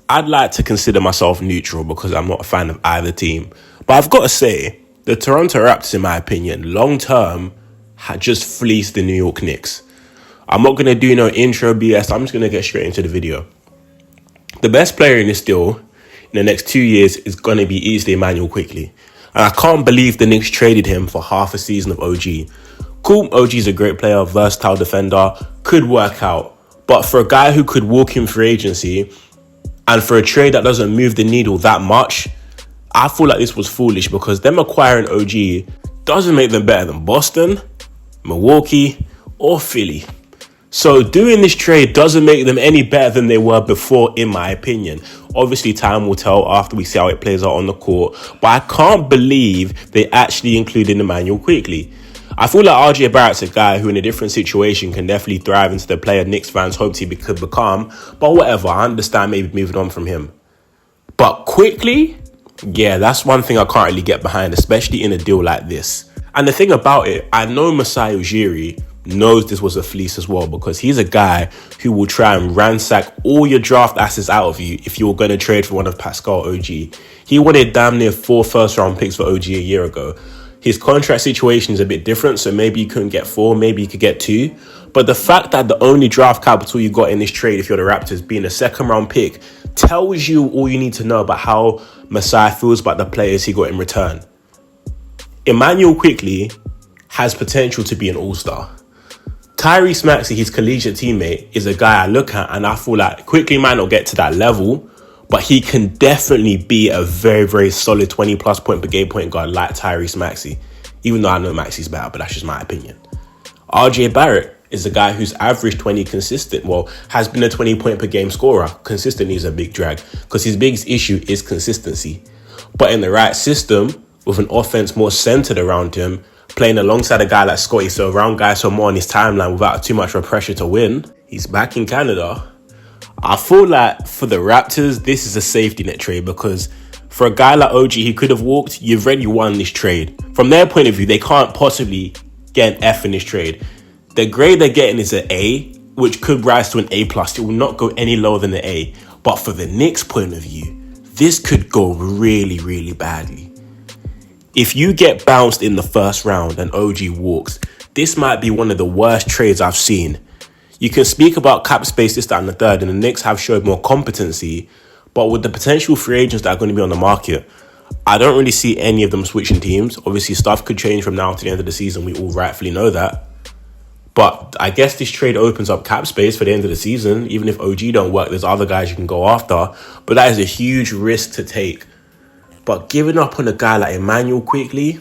I'd like to consider myself neutral because I'm not a fan of either team. But I've got to say, the Toronto Raptors, in my opinion, long term, had just fleeced the New York Knicks. I'm not going to do no intro BS. I'm just going to get straight into the video. The best player in this deal in the next 2 years is going to be easily Immanuel Quickley. And I can't believe the Knicks traded him for half a season of OG. Cool, OG's a great player, versatile defender, could work out. But for a guy who could walk in free agency and for a trade that doesn't move the needle that much, I feel like this was foolish because them acquiring OG doesn't make them better than Boston, Milwaukee, or Philly. So doing this trade doesn't make them any better than they were before, in my opinion. Obviously, time will tell after we see how it plays out on the court. But I can't believe they actually included Immanuel Quickley. I feel like RJ Barrett's a guy who in a different situation can definitely thrive into the player Knicks fans hoped he could become. But whatever, I understand maybe moving on from him. But Quickley, yeah, that's one thing I can't really get behind, especially in a deal like this. And the thing about it, I know Masai Ujiri knows this was a fleece as well because he's a guy who will try and ransack all your draft assets out of you if you were going to trade for one of Pascal OG. He wanted damn near 4 first-round picks for OG a year ago. His contract situation is a bit different, so maybe you couldn't get 4, maybe you could get 2. But the fact that the only draft capital you got in this trade, if you're the Raptors, being a second-round pick, tells you all you need to know about how Masai feels about the players he got in return. Immanuel Quickley has potential to be an all-star. Tyrese Maxey, his collegiate teammate, is a guy I look at and I feel like Quickley might not get to that level, but he can definitely be a very, very solid 20-plus point per game point guard like Tyrese Maxey, even though I know Maxey's better, but that's just my opinion. RJ Barrett is a guy who's averaged 20 consistent, has been a 20 point per game scorer. Consistently is a big drag because his biggest issue is consistency. But in the right system, with an offense more centered around him, playing alongside a guy like Scotty, so around guys who are more on his timeline without too much of pressure to win, he's back in Canada. I feel like for the Raptors, this is a safety net trade because for a guy like OG, he could have walked, you've already won this trade. From their point of view, they can't possibly get an F in this trade. The grade they're getting is an A, which could rise to an A+. It will not go any lower than an A. But for the Knicks' point of view, this could go really, really badly. If you get bounced in the first round and OG walks, this might be one of the worst trades I've seen. You can speak about cap space, this, that, and the third, and the Knicks have showed more competency, but with the potential free agents that are going to be on the market, I don't really see any of them switching teams. Obviously, stuff could change from now to the end of the season. We all rightfully know that. But I guess this trade opens up cap space for the end of the season. Even if OG don't work, there's other guys you can go after. But that is a huge risk to take. But giving up on a guy like Immanuel Quickley,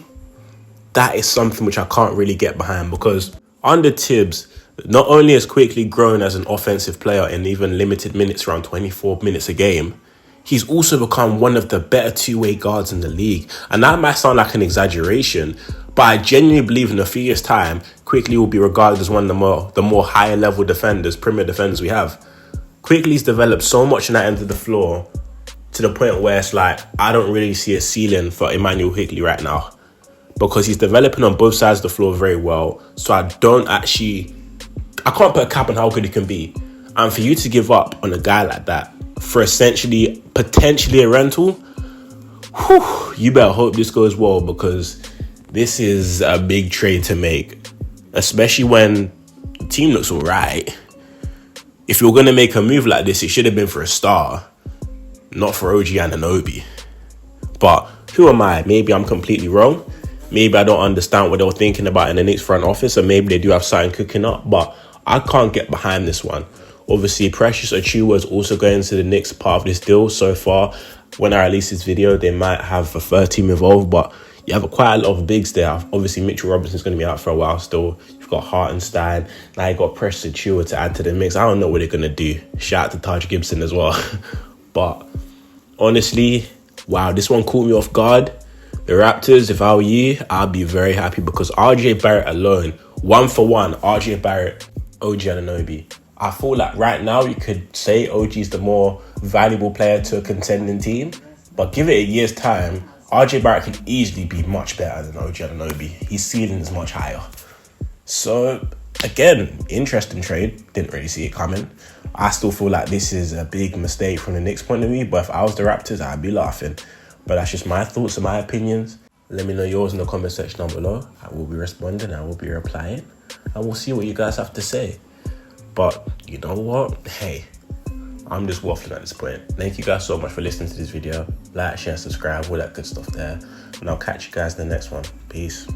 that is something which I can't really get behind because under Tibbs, not only has Quickley grown as an offensive player in even limited minutes, around 24 minutes a game, he's also become one of the better two-way guards in the league. And that might sound like an exaggeration, but I genuinely believe in a few years' time, Quickley will be regarded as one of the more higher level defenders, premier defenders we have. Quickley's developed so much in that end of the floor to the point where it's like, I don't really see a ceiling for Immanuel Quickley right now because he's developing on both sides of the floor very well. So I can't put a cap on how good he can be. And for you to give up on a guy like that for essentially, potentially a rental, you better hope this goes well because this is a big trade to make, especially when the team looks all right. If you're going to make a move like this, it should have been for a star, not for OG anunoby. But who am I? Maybe I'm completely wrong. Maybe I don't understand what they were thinking about in the Knicks front office, or maybe they do have something cooking up, but I can't get behind this one. Obviously, Precious Achiuwa is also going to the Knicks part of this deal so far. When I release this video, they might have a third team involved, but you have quite a lot of bigs there. Obviously, Mitchell Robinson's going to be out for a while still. You've got Hartenstein. Now you've got Precious Achiuwa to add to the mix. I don't know what they're going to do. Shout out to Taj Gibson as well. But honestly, wow, this one caught me off guard. The Raptors, if I were you, I'd be very happy because RJ Barrett alone, 1-for-1, RJ Barrett, OG anunoby. I feel like right now you could say OG's the more valuable player to a contending team, but give it a year's time, RJ Barrett could easily be much better than OG anunoby. His ceiling is much higher. So Again, interesting trade. Didn't really see it coming. I still feel like this is a big mistake from the Knicks' point of view, but if I was the Raptors, I'd be laughing. But that's just my thoughts and my opinions. Let me know yours in the comment section down below. I will be responding, I will be replying, and we'll see what you guys have to say. But you know what? Hey, I'm just waffling at this point. Thank you guys so much for listening to this video. Like, share, subscribe, all that good stuff there. And I'll catch you guys in the next one. Peace.